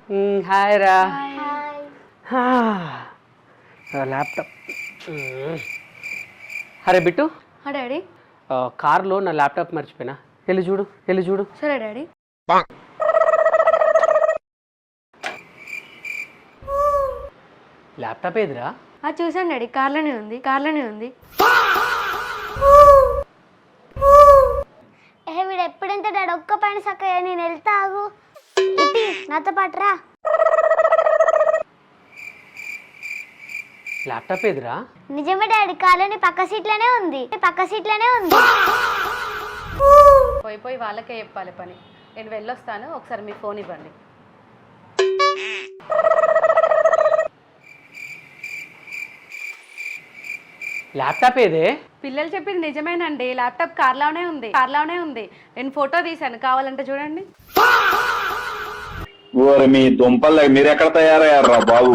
Hi రా. Hi. Laptop. అరే bit, daddy. కార్లో నా ల్యాప్టాప్ మర్చిపోయినా. వెళ్ళి చూడు. సరే డాడీ. ల్యాప్టాప్ ఏదిరా? చూసాను డాడీ, కార్లోనే ఉంది. వీడు ఎప్పుడెంత డాడీ ఒక్క పని సక్కగా నేను వెళ్తా ఆగు. ఇటు నాతో పాటు రా. ల్యాప్టాప్ ఏదిరా? నిజమే డాడీ, కాలని పక్క సీట్లోనే ఉంది. పోయి వాళ్ళకే చెప్పాలి పని. నేను వెళ్ళొస్తాను, ఒకసారి మీ ఫోన్ ఇవ్వండి. ల్యాప్టాప్ ఏదే? పిల్లలు చెప్పింది నిజమేనండి, ల్యాప్టాప్ కార్లోనే ఉంది. నేను ఫోటో తీశాను, కావాలంటే చూడండి. ఓరి మీ దుంపలు మీరెక్కడ తయారయ్యారా బాబు?